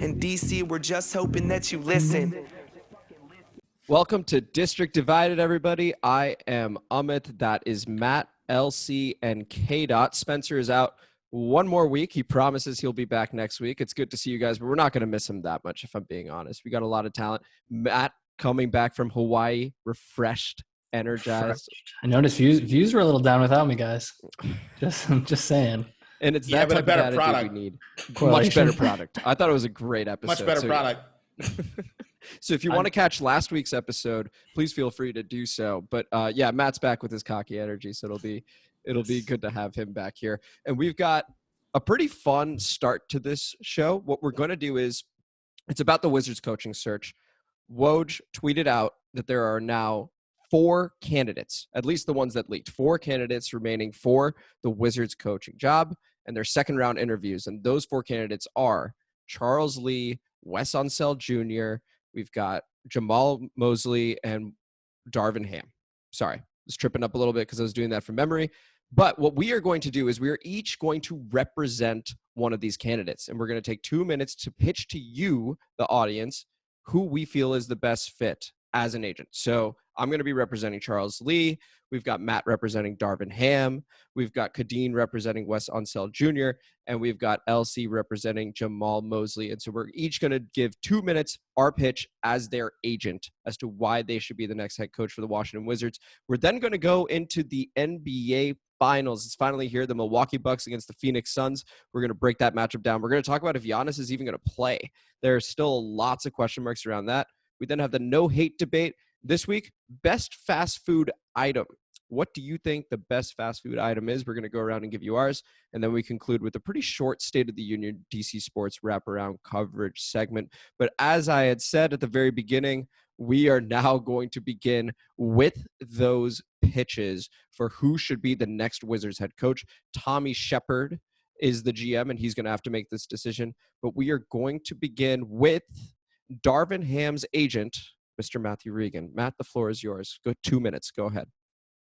In DC, we're just hoping that you listen. Welcome to District Divided, everybody. I am Amit. That is Matt, LC, and KDot. Spencer is out one more week. He promises he'll be back next week. It's good to see you guys, but we're not going to miss him that much, if I'm being honest. We got a lot of talent. Matt coming back from Hawaii, refreshed, energized. I noticed views were a little down without me, guys. Just saying. And it's that type of attitude product. We need. Much better product. I thought it was a great episode. Much better product. So if you want to catch last week's episode, please feel free to do so. But yeah, Matt's back with his cocky energy, so it'll be good to have him back here. And we've got a pretty fun start to this show. What we're going to do is it's about the Wizards coaching search. Woj tweeted out that there are now 4 candidates, at least the ones that leaked, 4 candidates remaining for the Wizards coaching job and their second round interviews. And those 4 candidates are Charles Lee, Wes Unseld Jr., we've got Jamahl Mosley, and Darvin Ham. Sorry, I was tripping up a little bit because I was doing that from memory. But what we are going to do is we are each going to represent one of these candidates. And we're going to take 2 minutes to pitch to you, the audience, who we feel is the best fit as an agent. So I'm going to be representing Charles Lee. We've got Matt representing Darvin Ham. We've got Kadeen representing Wes Unseld Jr. And we've got LC representing Jamahl Mosley. And so we're each going to give 2 minutes our pitch as their agent as to why they should be the next head coach for the Washington Wizards. We're then going to go into the NBA Finals. It's finally here, the Milwaukee Bucks against the Phoenix Suns. We're going to break that matchup down. We're going to talk about if Giannis is even going to play. There are still lots of question marks around that. We then have the no-hate debate. This week, best fast food item. What do you think the best fast food item is? We're going to go around and give you ours. And then we conclude with a pretty short State of the Union DC Sports wraparound coverage segment. But as I had said at the very beginning, we are now going to begin with those pitches for who should be the next Wizards head coach. Tommy Shepard is the GM, and he's going to have to make this decision. But we are going to begin with Darvin Ham's agent, Mr. Matthew Regan. Matt, the floor is yours. Go 2 minutes. Go ahead.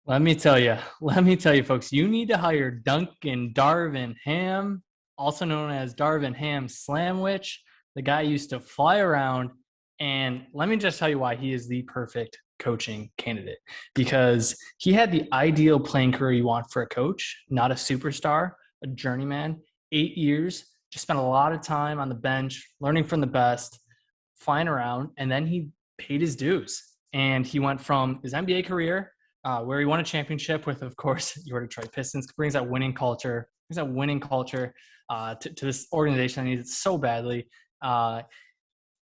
Let me tell you, folks, you need to hire Duncan Darvin Ham, also known as Darvin Ham Slamwich. The guy used to fly around, and let me just tell you why he is the perfect coaching candidate. Because he had the ideal playing career you want for a coach, not a superstar, a journeyman. 8 years, just spent a lot of time on the bench, learning from the best, flying around, and then he paid his dues. And he went from his NBA career, where he won a championship with, of course, your Detroit Pistons, brings that winning culture to this organization that needs it so badly. And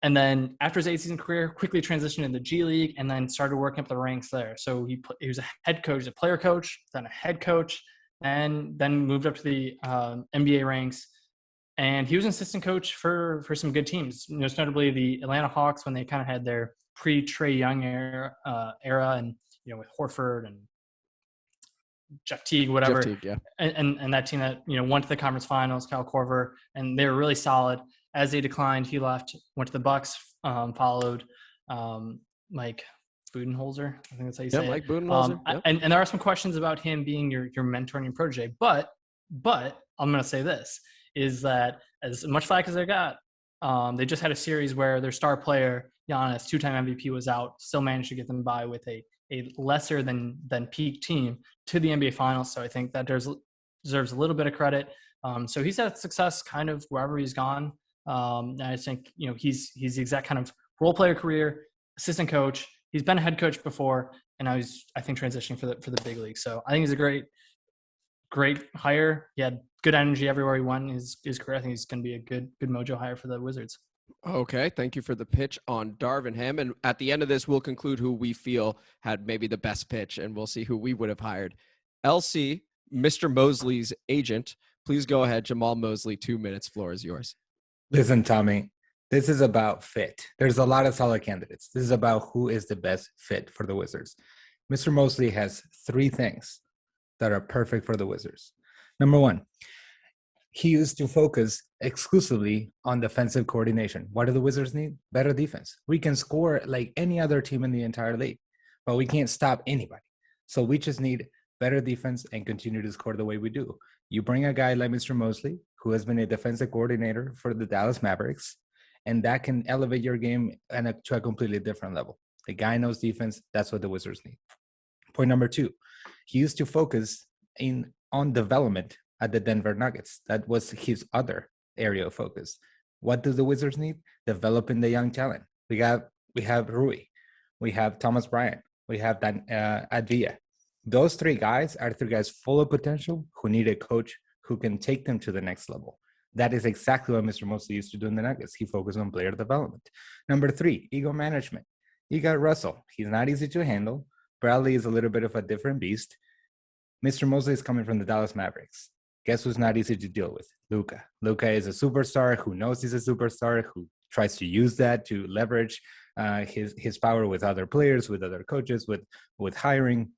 then after his 8-season career, quickly transitioned into the G League and then started working up the ranks there. So he was a head coach, a player coach, then a head coach, and then moved up to the NBA ranks. And he was an assistant coach for some good teams, most notably the Atlanta Hawks when they kind of had their pre-Trae Young era, and with Horford and Jeff Teague, whatever. Jeff Teague, yeah. And that team that went to the conference finals, Kyle Korver, and they were really solid. As they declined, he left, went to the Bucks, followed Mike Budenholzer. I think that's how you say it. Mike Budenholzer. And there are some questions about him being your mentor and your protege. But I'm going to say this, is that as much flack as they got, they just had a series where their star player, Giannis, 2-time MVP, was out, still managed to get them by with a lesser than peak team to the NBA Finals. So I think that deserves a little bit of credit. So he's had success kind of wherever he's gone. And I think, he's the exact kind of role player career, assistant coach. He's been a head coach before, and now he's, I think, transitioning for the big league. So I think he's a great hire. He had good energy everywhere he went in his career. I think he's going to be a good mojo hire for the Wizards. Okay, thank you for the pitch on Darvin Ham. And at the end of this, we'll conclude who we feel had maybe the best pitch, and we'll see who we would have hired. LC, Mr. Mosley's agent, please go ahead. Jamahl Mosley, 2 minutes. Floor is yours. Listen, Tommy, this is about fit. There's a lot of solid candidates. This is about who is the best fit for the Wizards. Mr. Mosley has 3 things that are perfect for the Wizards. Number 1, he used to focus exclusively on defensive coordination. What do the Wizards need? Better defense. We can score like any other team in the entire league, but we can't stop anybody. So we just need better defense and continue to score the way we do. You bring a guy like Mr. Mosley, who has been a defensive coordinator for the Dallas Mavericks, and that can elevate your game to a completely different level. The guy knows defense. That's what the Wizards need. Point number 2, he used to focus on development at the Denver Nuggets. That was his other area of focus. What do the Wizards need? Developing the young talent. We have Rui, we have Thomas Bryant, we have Advia. Those 3 guys are 3 guys full of potential who need a coach who can take them to the next level. That is exactly what Mr. Mosley used to do in the Nuggets. He focused on player development. Number 3, ego management. You got Russell. He's not easy to handle. Bradley is a little bit of a different beast. Mr. Mosley is coming from the Dallas Mavericks. Guess who's not easy to deal with? Luka. Luka is a superstar who knows he's a superstar, who tries to use that to leverage his power with other players, with other coaches, with hiring.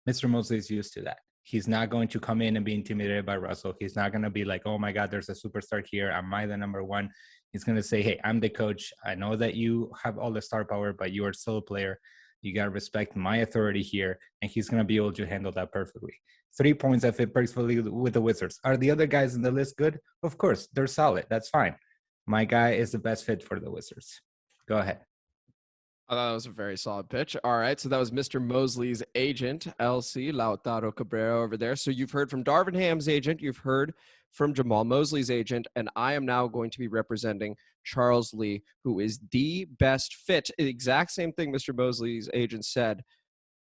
Mr. Mosley is used to that. He's not going to come in and be intimidated by Russell. He's not going to be like, oh my God, there's a superstar here. Am I the number one? He's going to say, hey, I'm the coach. I know that you have all the star power, but you are still a player. You got to respect my authority here. And he's going to be able to handle that perfectly. 3 points that fit perfectly with the Wizards. Are the other guys in the list good? Of course, they're solid. That's fine. My guy is the best fit for the Wizards. Go ahead. That was a very solid pitch. All right, so that was Mr. Mosley's agent, LC Lautaro Cabrera over there. So you've heard from Darvin Ham's agent, you've heard from Jamahl Mosley's agent, and I am now going to be representing Charles Lee, who is the best fit. The exact same thing Mr. Mosley's agent said.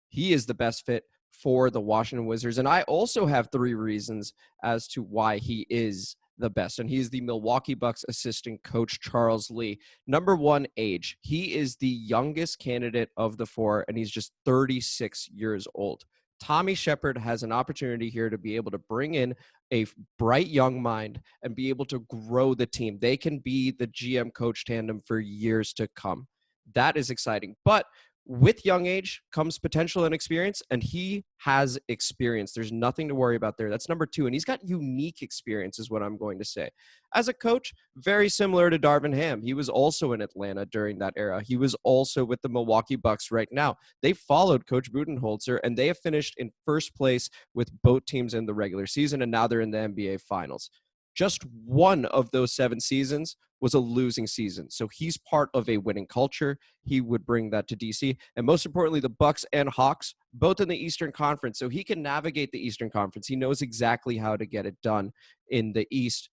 He is the best fit for the Washington Wizards, and I also have 3 reasons as to why he is the best, and he's the Milwaukee Bucks assistant coach, Charles Lee. Number 1, age. He is the youngest candidate of the 4, and he's just 36 years old. Tommy Shepard has an opportunity here to be able to bring in a bright young mind and be able to grow the team. They can be the GM coach tandem for years to come. That is exciting. But with young age comes potential and experience, and he has experience. There's nothing to worry about there. That's number 2, and he's got unique experience is what I'm going to say. As a coach, very similar to Darvin Ham. He was also in Atlanta during that era. He was also with the Milwaukee Bucks right now. They followed Coach Budenholzer, and they have finished in first place with both teams in the regular season, and now they're in the NBA Finals. Just one of those 7 seasons was a losing season. So he's part of a winning culture. He would bring that to DC. And most importantly, the Bucks and Hawks, both in the Eastern Conference. So he can navigate the Eastern Conference. He knows exactly how to get it done in the East.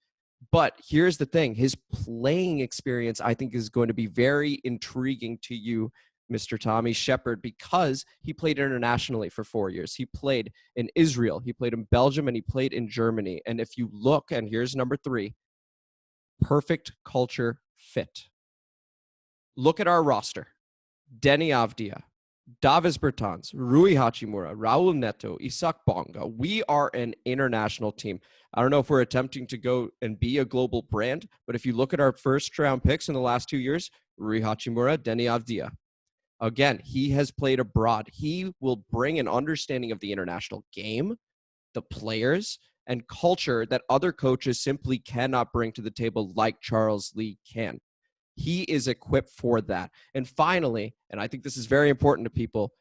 But here's the thing. His playing experience, I think, is going to be very intriguing to you, Mr. Tommy Shepard, because he played internationally for 4 years. He played in Israel, he played in Belgium, and he played in Germany. And if you look, and here's number 3, perfect culture fit. Look at our roster. Denny Avdia, Davis Bertans, Rui Hachimura, Raul Neto, Isaac Bonga. We are an international team. I don't know if we're attempting to go and be a global brand, but if you look at our first round picks in the last 2 years, Rui Hachimura, Denny Avdia. Again, he has played abroad. He will bring an understanding of the international game, the players, and culture that other coaches simply cannot bring to the table like Charles Lee can. He is equipped for that. And finally, and I think this is very important to people,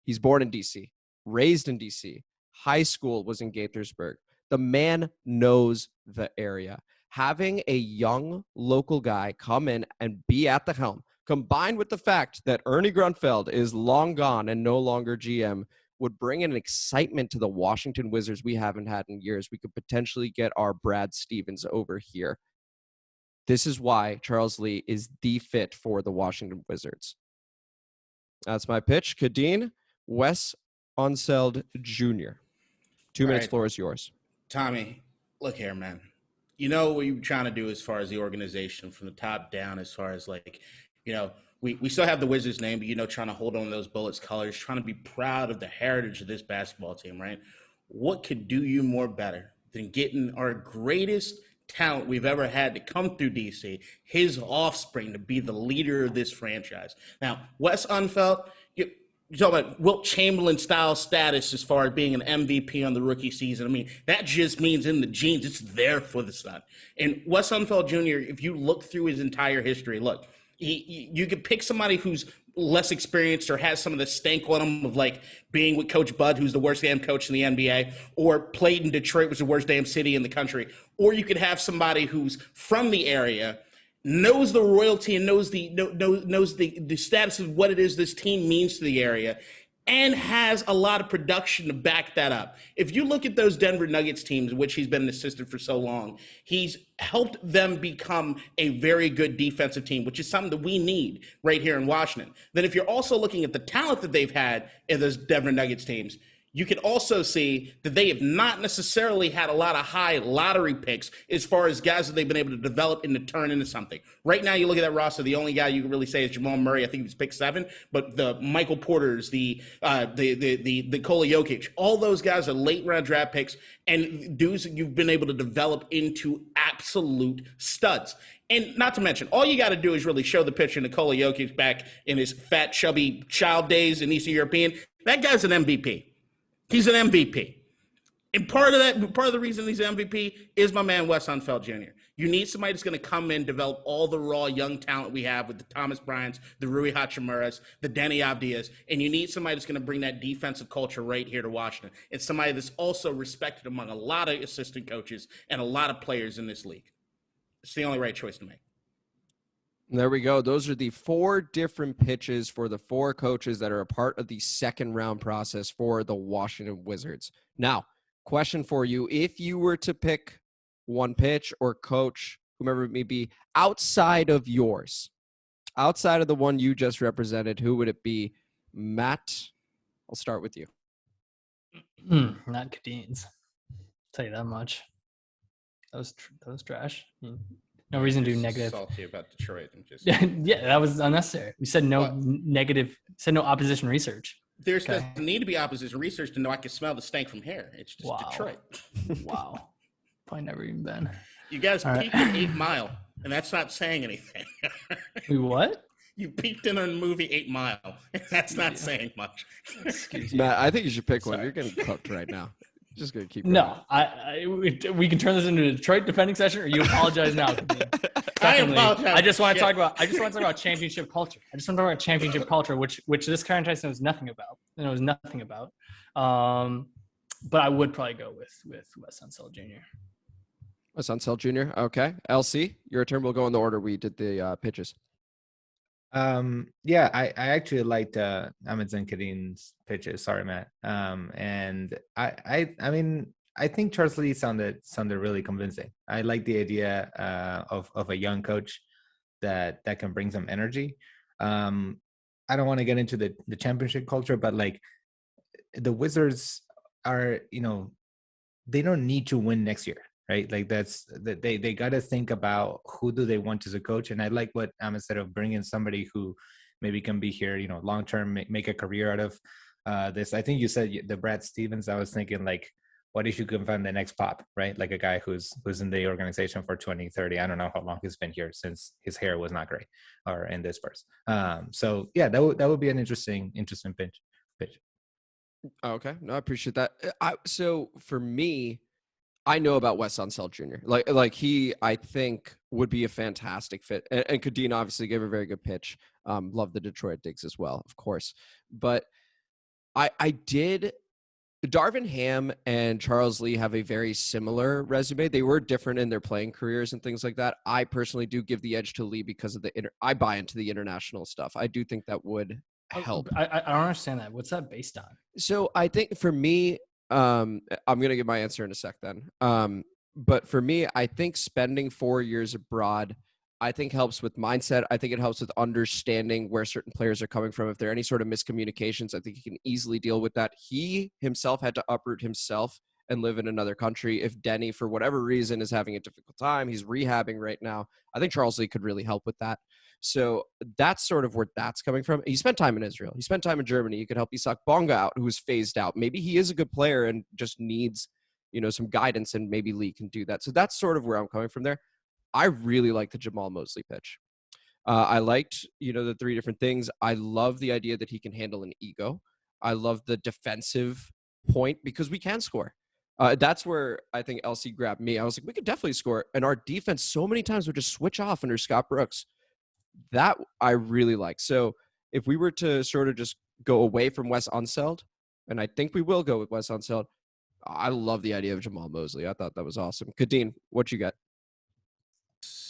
he's born in D.C., raised in D.C., high school was in Gaithersburg. The man knows the area. Having a young local guy come in and be at the helm, combined with the fact that Ernie Grunfeld is long gone and no longer GM, would bring an excitement to the Washington Wizards we haven't had in years. We could potentially get our Brad Stevens over here. This is why Charles Lee is the fit for the Washington Wizards. That's my pitch. Kadeen, Wes Unseld Jr. 2 minutes, floor is yours. Tommy, look here, man. You know what you're trying to do as far as the organization from the top down, as far as like, you know, we still have the Wizards name, but, you know, trying to hold on to those Bullets colors, trying to be proud of the heritage of this basketball team, right? What could do you more better than getting our greatest talent we've ever had to come through DC, his offspring, to be the leader of this franchise? Now, Wes Unseld, you're talking about Wilt Chamberlain-style status as far as being an MVP on the rookie season. I mean, that just means in the genes, it's there for the son. And Wes Unseld Jr., if you look through his entire history, look, you could pick somebody who's less experienced or has some of the stank on him of like being with Coach Bud, who's the worst damn coach in the NBA, or played in Detroit, which is the worst damn city in the country. Or you could have somebody who's from the area knows the royalty and knows the status of what it is this team means to the area, and has a lot of production to back that up. If you look at those Denver Nuggets teams, which he's been an assistant for so long, he's helped them become a very good defensive team, which is something that we need right here in Washington. Then if you're also looking at the talent that they've had in those Denver Nuggets teams, you can also see that they have not necessarily had a lot of high lottery picks as far as guys that they've been able to develop and to turn into something. Right now, you look at that roster, the only guy you can really say is Jamal Murray. I think he was picked 7, but the Michael Porters, the Nikola Jokic, all those guys are late round draft picks and dudes that you've been able to develop into absolute studs. And not to mention, all you got to do is really show the picture of Nikola Jokic back in his fat, chubby child days in Eastern European. That guy's an MVP. He's an MVP. And part of the reason he's an MVP is my man, Wes Unseld Jr. You need somebody that's going to come in, develop all the raw young talent we have with the Thomas Bryants, the Rui Hachimuras, the Denny Avdias, and you need somebody that's going to bring that defensive culture right here to Washington. It's somebody that's also respected among a lot of assistant coaches and a lot of players in this league. It's the only right choice to make. There we go. Those are the 4 different pitches for the 4 coaches that are a part of the second round process for the Washington Wizards. Now, question for you. If you were to pick one pitch or coach, whomever it may be, outside of yours, outside of the one you just represented, who would it be? Matt, I'll start with you. Not Kadeen's. Tell you that much. That was trash. No reason to do negative. Salty about Detroit. Yeah, that was unnecessary. We said no negative. Said no opposition research. There doesn't need to be opposition research to know I can smell the stank from here. It's just Detroit. Wow. Probably never even been. You guys peaked at 8 Mile, and that's not saying anything. We what? You peaked in a movie 8 Mile, and that's not saying much. Excuse me. Matt, I think you should pick one. You're getting cooked right now. Just gonna keep going. No, we can turn this into a Detroit defending session, or you apologize now. I apologize. I just want to talk about championship culture. I just want to talk about championship culture, which this franchise knows nothing about. It knows nothing about. But I would probably go with Wes Unseld Jr. Wes Unseld Jr. Okay, LC, your turn. We'll go in the order we did the pitches. Yeah, I actually liked Amit and Kadeen's pitches. Sorry, Matt. And I mean, I think Charles Lee sounded really convincing. I like the idea of a young coach that can bring some energy. I don't want to get into the championship culture, but like the Wizards are, they don't need to win next year. Right, like they got to think about who do they want as a coach, and I like what instead of bringing somebody who maybe can be here, long term, make a career out of this. I think you said the Brad Stevens. I was thinking like, what if you can find the next Pop, right? Like a guy who's in the organization for 20, 30. I don't know how long he's been here since his hair was not great or in this Spurs. So yeah, that would be an interesting pitch. Okay, no, I appreciate that. So for me, I know about Wes Unseld Jr. Like he, I think, would be a fantastic fit. And Kadeen obviously gave a very good pitch. Love the Detroit digs as well, of course. But I did. Darvin Ham and Charles Lee have a very similar resume. They were different in their playing careers and things like that. I personally do give the edge to Lee because of I buy into the international stuff. I do think that would help. I don't understand that. What's that based on? So I think for me, I'm going to give my answer in a sec then. But for me, I think spending 4 years abroad, I think helps with mindset. I think it helps with understanding where certain players are coming from. If there are any sort of miscommunications, I think he can easily deal with that. He himself had to uproot himself and live in another country. If Denny, for whatever reason, is having a difficult time, he's rehabbing right now. I think Charles Lee could really help with that. So that's sort of where that's coming from. He spent time in Israel. He spent time in Germany. He could help Isak Bonga out, who was phased out. Maybe he is a good player and just needs, some guidance, and maybe Lee can do that. So that's sort of where I'm coming from there. I really like the Jamahl Mosley pitch. I liked, the 3 different things. I love the idea that he can handle an ego. I love the defensive point because we can score. That's where I think LC grabbed me. I was like, we could definitely score. And our defense so many times would just switch off under Scott Brooks. That I really like. So if we were to sort of just go away from Wes Unseld, and I think we will go with Wes Unseld, I love the idea of Jamahl Mosley. I thought that was awesome. Kadeen, what you got?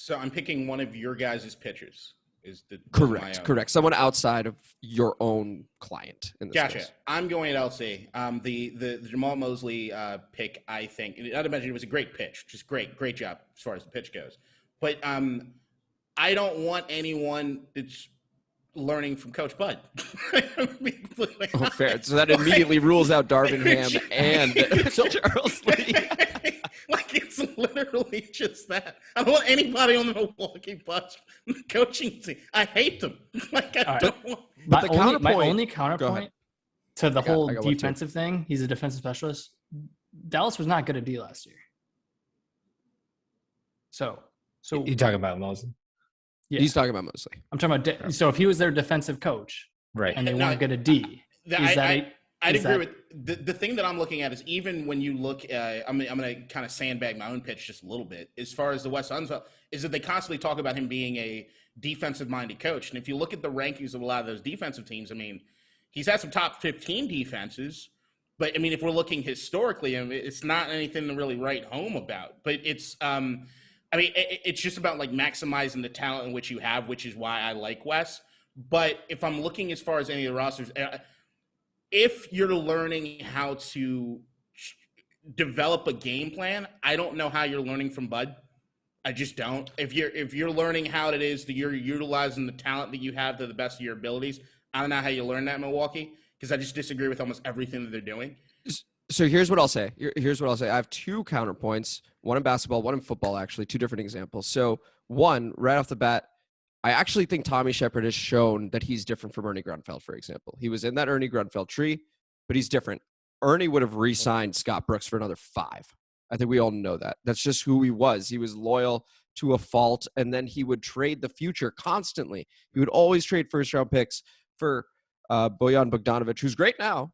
So I'm picking one of your guys' pitchers. Is the Correct. Someone outside of your own client. In this Gotcha. case. I'm going at LC. The Jamahl Mosley pick, I think, not to mention it was a great pitch, just great job as far as the pitch goes. But I don't want anyone that's learning from Coach Bud. Oh, fair. So that immediately rules out Darvin Ham and Charles Lee. Like, it's literally just that. I don't want anybody on the Milwaukee Bucks coaching team. I hate them. Like, I don't want. But My only counterpoint to the whole defensive thing, he's a defensive specialist. Dallas was not good at D last year. So You talking about Mosley? yeah, He's talking about Mosley. I'm talking about. So if he was their defensive coach, Right. and they weren't good at D, I'd agree with the thing that I'm looking at is even when you look I'm going to kind of sandbag my own pitch just a little bit as far as the Wes Unseld is that they constantly talk about him being a defensive minded coach. And if you look at the rankings of a lot of those defensive teams, I mean, he's had some top 15 defenses, but I mean, if we're looking historically, I mean, it's not anything to really write home about, but it's, I mean, it's just about like maximizing the talent in which you have, which is why I like Wes. But if I'm looking as far as any of the rosters, if you're learning how to develop a game plan, I don't know how you're learning from Bud. I just don't. If you're learning how it is that you're utilizing the talent that you have to the best of your abilities, I don't know how you learn that in Milwaukee because I just disagree with almost everything that they're doing. So here's what I'll say. I have two counterpoints, one in basketball, one in football, actually, two different examples. So one, right off the bat, I actually think Tommy Shepard has shown that he's different from Ernie Grunfeld, for example. He was in that Ernie Grunfeld tree, but he's different. Ernie would have re-signed Scott Brooks for another 5. I think we all know that. That's just who he was. He was loyal to a fault, and then he would trade the future constantly. He would always trade first-round picks for Bojan Bogdanovic, who's great now,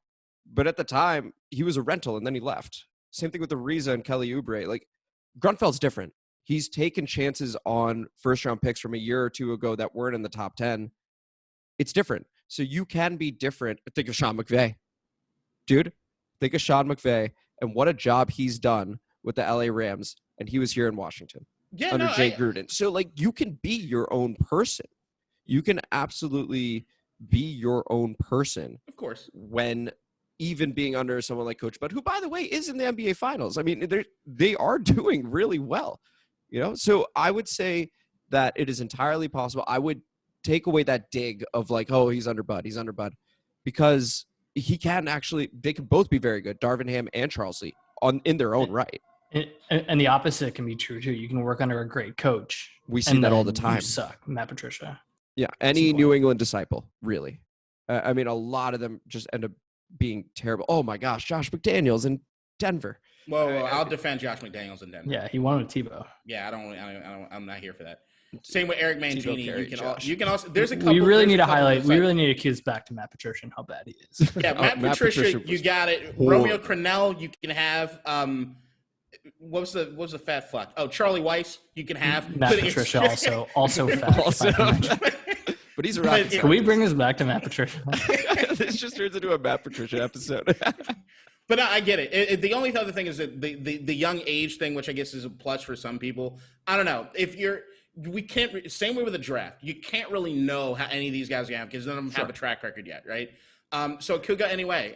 but at the time, he was a rental, and then he left. Same thing with Ariza and Kelly Oubre. Like, Grunfeld's different. He's taken chances on first-round picks from a year or two ago that weren't in the top 10. It's different. So you can be different. Think of Sean McVay. Dude, think of Sean McVay and what a job he's done with the LA Rams, and he was here in Washington under Jay Gruden. So, like, you can be your own person. You can absolutely be your own person. Of course. When even being under someone like Coach Bud, who, by the way, is in the NBA Finals. I mean, they are doing really well. You know, so I would say that it is entirely possible. I would take away that dig of like, oh, he's under Bud, because he can actually, they can both be very good, Darvin Ham and Charles Lee, in their own right. And the opposite can be true too. You can work under a great coach. We see that all the time. You suck, Matt Patricia. Yeah, any New England disciple, really. I mean, a lot of them just end up being terrible. Oh my gosh, Josh McDaniels in Denver. Well, I'll defend Josh McDaniels in Denver. Yeah, he won with Tebow. Yeah, I'm not here for that. Same with Eric Mangini. You can also. There's a couple. We really need to highlight. We really need to cue this back to Matt Patricia and how bad he is. Yeah, Matt Patricia, you got it. Horrible. Romeo Crennel, you can have. What was the fat fuck? Oh, Charlie Weiss, you can have. Matt Patricia also fat. But he's around. Can we bring this back to Matt Patricia? This just turns into a Matt Patricia episode. But no, I get it. The only other thing is that the young age thing, which I guess is a plus for some people. I don't know. We can't. Same way with the draft. You can't really know how any of these guys are gonna have because none of them have a track record yet, right? So it could go anyway.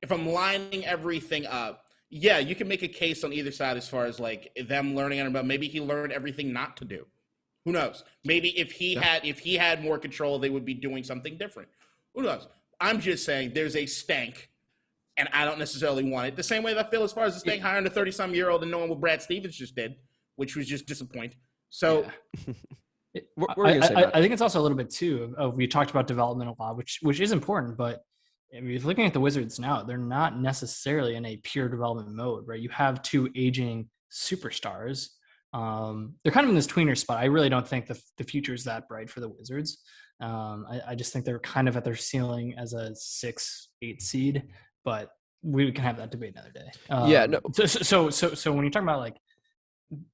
If I'm lining everything up, yeah, you can make a case on either side as far as like them learning about. Maybe he learned everything not to do. Who knows? Maybe if he had more control, they would be doing something different. Who knows? I'm just saying there's a stank. And I don't necessarily want it. The same way that I feel as far as the staying hiring a 30-some-year-old and knowing what Brad Stevens just did, which was just disappointing. So I think it's also a little bit, too, of we talked about development a lot, which is important. But I mean, if looking at the Wizards now, they're not necessarily in a pure development mode, right? You have 2 aging superstars. They're kind of in this tweener spot. I really don't think the future is that bright for the Wizards. I just think they're kind of at their ceiling as a 6-8 seed. But we can have that debate another day. Yeah. No. So when you're talking about like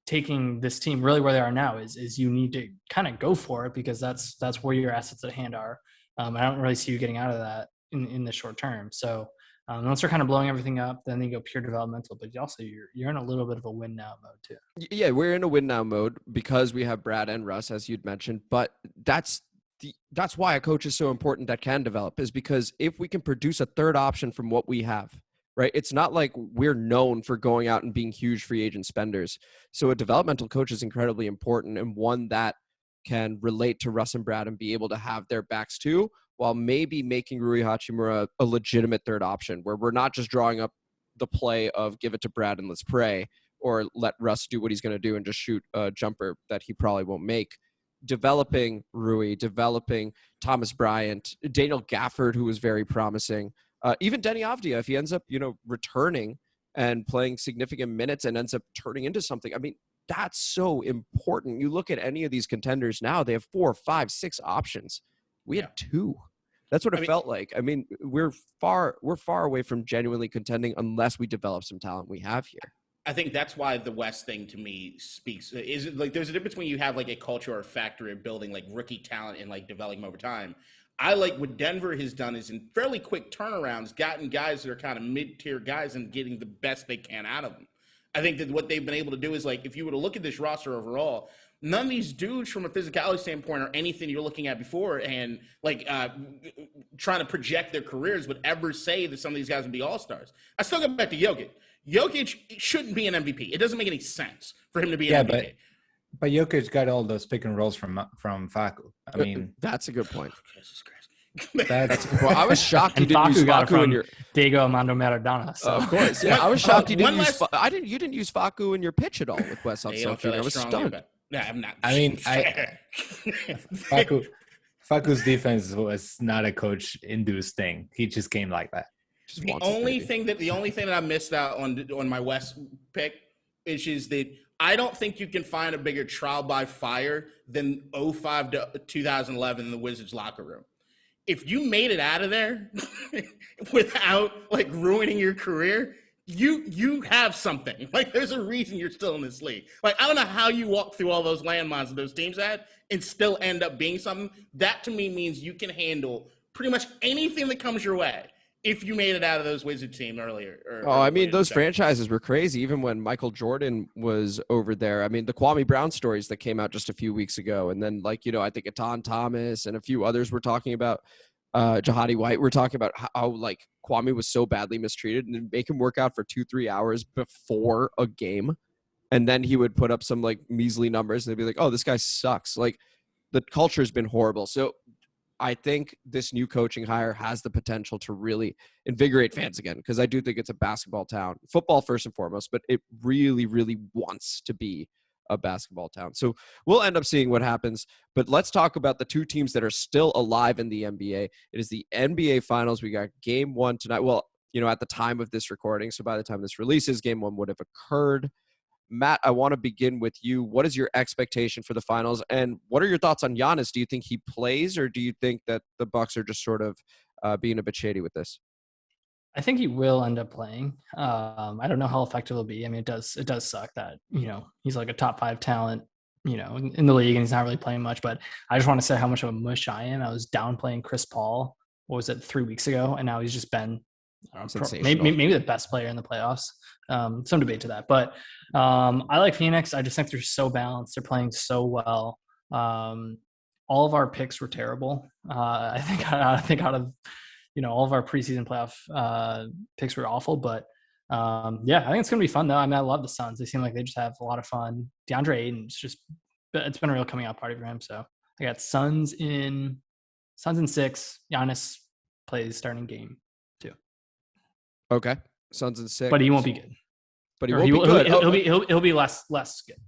taking this team really where they are now is you need to kind of go for it because that's where your assets at hand are. I don't really see you getting out of that in the short term. So Once they're kind of blowing everything up, then they go pure developmental. But also, you're in a little bit of a win now mode too. Yeah, we're in a win now mode because we have Brad and Russ, as you'd mentioned. But that's why a coach is so important that can develop, is because if we can produce a third option from what we have, right? It's not like we're known for going out and being huge free agent spenders. So a developmental coach is incredibly important, and one that can relate to Russ and Brad and be able to have their backs too, while maybe making Rui Hachimura a legitimate third option, where we're not just drawing up the play of give it to Brad and let's pray, or let Russ do what he's going to do and just shoot a jumper that he probably won't make. Developing Rui, developing Thomas Bryant, Daniel Gafford, who was very promising, even Denny Avdia, if he ends up, returning and playing significant minutes and ends up turning into something. I mean, that's so important. You look at any of these contenders now, they have 4, 5, 6 options. We had 2. That's what it felt like. I mean, we're far away from genuinely contending unless we develop some talent we have here. I think that's why the West thing to me speaks. Is like there's a difference between you have like a culture or a factory of building like rookie talent and like developing them over time. I like what Denver has done is in fairly quick turnarounds, gotten guys that are kind of mid-tier guys and getting the best they can out of them. I think that what they've been able to do is like, if you were to look at this roster overall, none of these dudes from a physicality standpoint or anything you're looking at before and like trying to project their careers would ever say that some of these guys would be all-stars. I still go back to Jokic. Jokic shouldn't be an MVP. It doesn't make any sense for him to be an MVP. But Jokic got all those pick and rolls from Facu. I mean, that's a good point. Jesus Christ. Well, I was shocked you didn't use Facu in your Diego Armando Maradona. So. of course, yeah. I was shocked you didn't use. You didn't use Facu in your pitch at all with Wes Unseld Jr. I was stunned. No, I'm not. I mean, Facu's defense was not a coach-induced thing. He just came like that. The only thing that I missed out on my West pick is that I don't think you can find a bigger trial by fire than 05 to 2011 in the Wizards locker room. If you made it out of there without like ruining your career, you have something. Like there's a reason you're still in this league. Like I don't know how you walk through all those landmines that those teams had and still end up being something. That to me means you can handle pretty much anything that comes your way if you made it out of those Wizards team earlier. I mean, those franchises were crazy. Even when Michael Jordan was over there. I mean, the Kwame Brown stories that came out just a few weeks ago. And then, like, I think Etan Thomas and a few others were talking about, Jahadi White, we're talking about how, like, Kwame was so badly mistreated and make him work out for 2-3 hours before a game. And then he would put up some, like, measly numbers. And they'd be like, oh, this guy sucks. Like, the culture has been horrible. So I think this new coaching hire has the potential to really invigorate fans again, because I do think it's a basketball town. Football first and foremost, but it really, really wants to be a basketball town. So we'll end up seeing what happens. But let's talk about the 2 teams that are still alive in the NBA. It is the NBA Finals. We got Game 1 tonight. Well, at the time of this recording, so by the time this releases, Game 1 would have occurred. Matt, I want to begin with you. What is your expectation for the finals, and what are your thoughts on Giannis? Do you think he plays, or do you think that the Bucks are just sort of being a bit shady with this? I think he will end up playing. I don't know how effective it'll be. I mean, it does suck that he's like a top 5 talent, in the league, and he's not really playing much. But I just want to say how much of a mush I am. I was downplaying Chris Paul. What was it, 3 weeks ago, and now he's just been maybe the best player in the playoffs. Some debate to that, but I like Phoenix. I just think they're so balanced. They're playing so well. All of our picks were terrible. I think out of all of our preseason playoff picks were awful. But I think it's gonna be fun though. I mean, I love the Suns. They seem like they just have a lot of fun. DeAndre Ayton's it's been a real coming out party for him. So I got Suns in 6. Giannis plays starting game 2. Okay, Suns in 6, but he won't be good. But he won't be good. He'll be less good.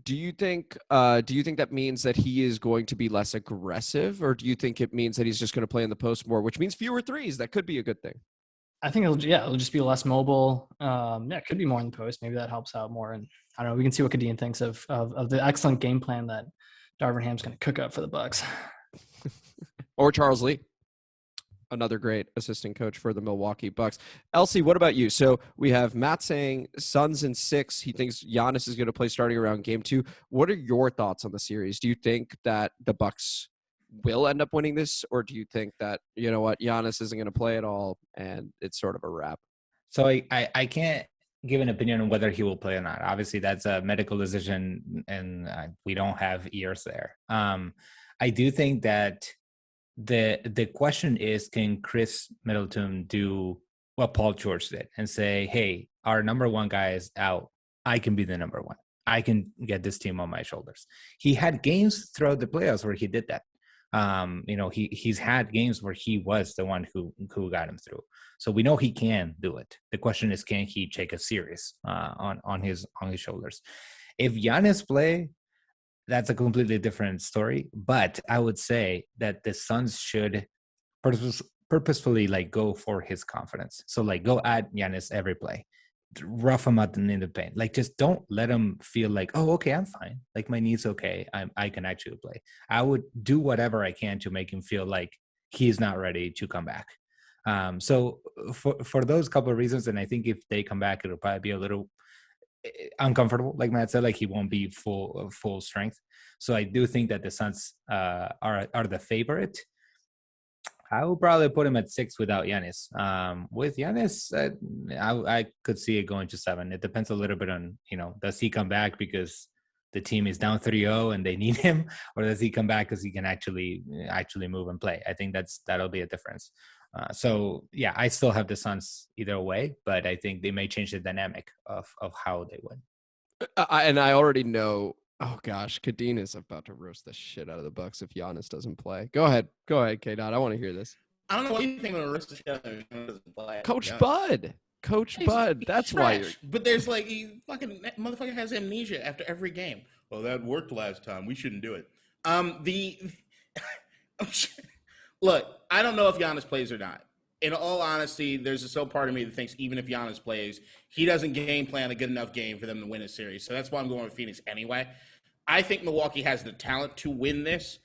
Do you think that means that he is going to be less aggressive, or do you think it means that he's just going to play in the post more, which means fewer threes? That could be a good thing. I think it'll just be less mobile. It could be more in the post. Maybe that helps out more. And I don't know. We can see what Kadeem thinks of the excellent game plan that Darvin Ham's going to cook up for the Bucks. Or Charles Lee, another great assistant coach for the Milwaukee Bucks. Elsie, what about you? So we have Matt saying Suns in 6. He thinks Giannis is going to play starting around game 2. What are your thoughts on the series? Do you think that the Bucks will end up winning this, or do you think that, you know what, Giannis isn't going to play at all and it's sort of a wrap? So I can't give an opinion on whether he will play or not. Obviously, that's a medical decision, and we don't have ears there. I do think that the question is, can Chris Middleton do what Paul George did and say, hey, our number one guy is out. I can be the number one. I can get this team on my shoulders. He had games throughout the playoffs where he did that. He's had games where he was the one who got him through. So we know he can do it. The question is, can he take a series on his shoulders? If Giannis play, that's a completely different story. But I would say that the Suns should purposefully go for his confidence. So go at Giannis every play, rough him out in the paint. Just don't let him feel like, oh, okay, I'm fine. My knee's okay. I can actually play. I would do whatever I can to make him feel like he's not ready to come back. So for those couple of reasons, and I think if they come back, it'll probably be a little uncomfortable. Like Matt said, he won't be full strength. So I do think that the Suns are the favorite. I would probably put him at 6 without Giannis. With Giannis, I could see it going to 7. It depends a little bit on, does he come back because the team is down 3-0 and they need him, or does he come back because he can actually move and play? I think that'll be a difference. So yeah, I still have the Suns either way, but I think they may change the dynamic of how they win. And I already know. Oh gosh, Kadeen is about to roast the shit out of the Bucks if Giannis doesn't play. Go ahead, KDot. I want to hear this. I don't know what you think of roast the shit out of Giannis doesn't play. Coach Bud. That's why you're. But there's he fucking motherfucker has amnesia after every game. Well, that worked last time. We shouldn't do it. Look, I don't know if Giannis plays or not. In all honesty, there's a still part of me that thinks even if Giannis plays, he doesn't game plan a good enough game for them to win a series. So that's why I'm going with Phoenix anyway. I think Milwaukee has the talent to win this.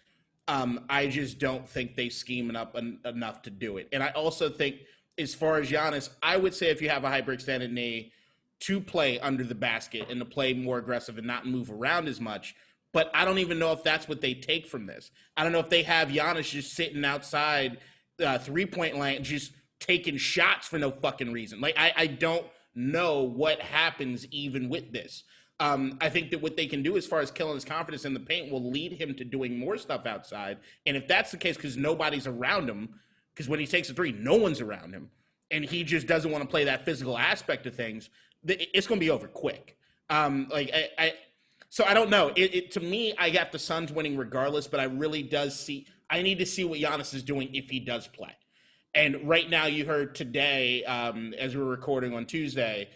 I just don't think they scheme enough to do it. And I also think, as far as Giannis, I would say if you have a hyperextended knee, to play under the basket and to play more aggressive and not move around as much. But I don't even know if that's what they take from this. I don't know if they have Giannis just sitting outside three-point line, just taking shots for no fucking reason. I don't know what happens even with this. I think that what they can do as far as killing his confidence in the paint will lead him to doing more stuff outside. And if that's the case, because nobody's around him, because when he takes a three, no one's around him, and he just doesn't want to play that physical aspect of things, it's going to be over quick. So I don't know. To me, I got the Suns winning regardless, but I need to see what Giannis is doing if he does play. And right now, you heard today, as we were recording on Tuesday,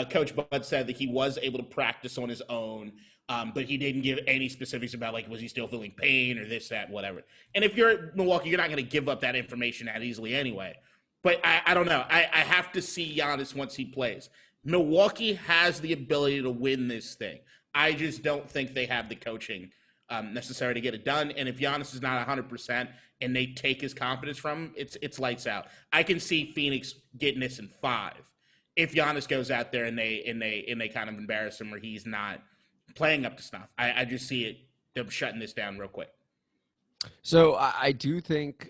Coach Bud said that he was able to practice on his own, but he didn't give any specifics about, was he still feeling pain or this, that, whatever. And if you're at Milwaukee, you're not going to give up that information that easily anyway. But I don't know. I have to see Giannis once he plays. Milwaukee has the ability to win this thing. I just don't think they have the coaching necessary to get it done. And if Giannis is not 100% and they take his confidence from him, it's lights out. I can see Phoenix getting this in 5 if Giannis goes out there and they kind of embarrass him or he's not playing up to snuff. I just see them shutting this down real quick. So I do think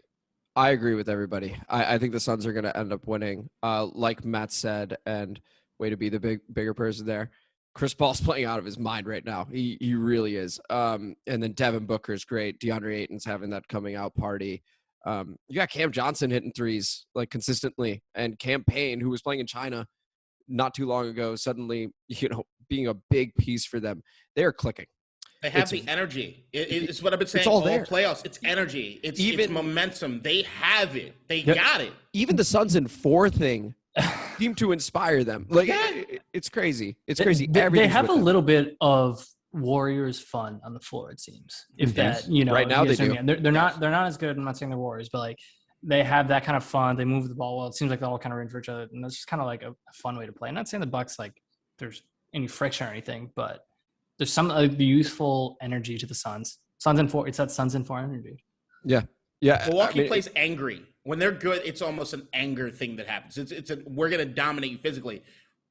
I agree with everybody. I think the Suns are going to end up winning, like Matt said, and way to be the bigger person there. Chris Paul's playing out of his mind right now. He really is. And then Devin Booker's great. DeAndre Ayton's having that coming out party. You got Cam Johnson hitting threes consistently, and Cam Payne, who was playing in China not too long ago, suddenly being a big piece for them. They're clicking. They have the energy. It's what I've been saying. It's all there. Playoffs. It's energy. It's momentum. They have it. They got it. Even the Suns in 4 thing seem to inspire them. It's crazy. It's crazy. They have a little bit of Warriors fun on the floor, it seems. If that, right now they do. They're not as good. I'm not saying they're Warriors, but they have that kind of fun. They move the ball well. It seems like they're all kind of in for each other, and that's just kind of a fun way to play. I'm not saying the Bucks there's any friction or anything, but there's some youthful energy to the Suns. Suns in 4. It's that Suns in 4 energy. Yeah. Milwaukee plays angry. When they're good, it's almost an anger thing that happens. We're going to dominate you physically.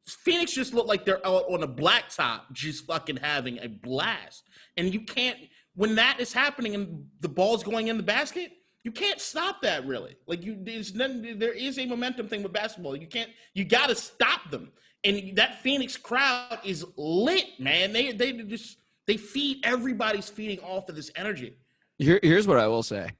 Phoenix just look like they're out on a blacktop just fucking having a blast. And you can't when that is happening and the ball's going in the basket, you can't stop that really. Like there is a momentum thing with basketball. You got to stop them. And that Phoenix crowd is lit, man. They feed, everybody's feeding off of this energy. Here's what I will say.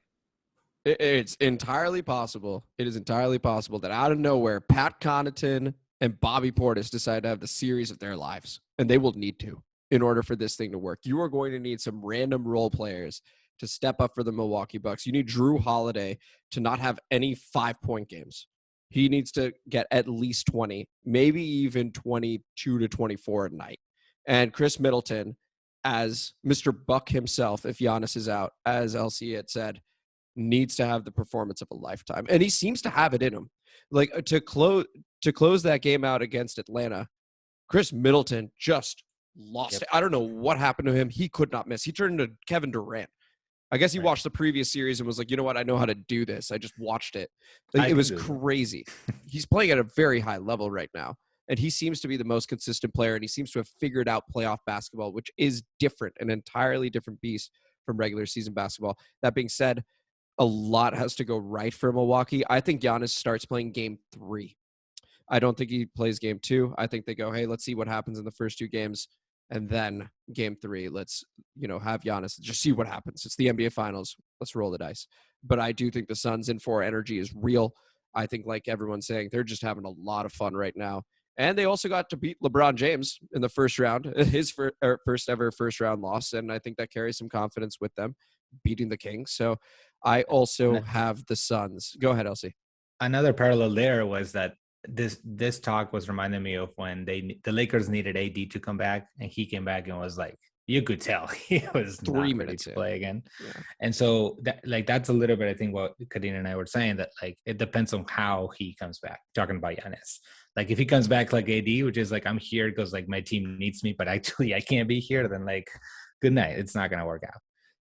It's entirely possible. It is entirely possible that out of nowhere, Pat Connaughton and Bobby Portis decide to have the series of their lives, and they will need to in order for this thing to work. You are going to need some random role players to step up for the Milwaukee Bucks. You need Drew Holiday to not have any 5-point games. He needs to get at least 20, maybe even 22 to 24 a night. And Chris Middleton, as Mr. Buck himself, if Giannis is out, as LC had said, needs to have the performance of a lifetime. And he seems to have it in him. Like to close that game out against Atlanta, Chris Middleton just lost it. I don't know what happened to him. He could not miss. He turned into Kevin Durant. I guess he watched the previous series and was like, you know what? I know how to do this. I just watched it. Like, it was crazy. He's playing at a very high level right now. And he seems to be the most consistent player, and he seems to have figured out playoff basketball, which is different, an entirely different beast from regular season basketball. That being said, a lot has to go right for Milwaukee. I think Giannis starts playing game 3. I don't think he plays game 2. I think they go, hey, let's see what happens in the first 2 games. And then game 3, let's, have Giannis just see what happens. It's the NBA Finals. Let's roll the dice. But I do think the Suns' in 4 energy is real. I think, like everyone's saying, they're just having a lot of fun right now. And they also got to beat LeBron James in the first round, his first ever first-round loss. And I think that carries some confidence with them beating the Kings. So I also have the Suns. Go ahead, Elsie. Another parallel there was that this talk was reminding me of when the Lakers needed AD to come back, and he came back and was like, you could tell he was 3 minutes to play again. Yeah. And so that's a little bit, I think, what Kadina and I were saying, that like it depends on how he comes back. Talking about Giannis, like if he comes back like AD, which is like, I'm here because like my team needs me, but actually I can't be here, then like good night, it's not gonna work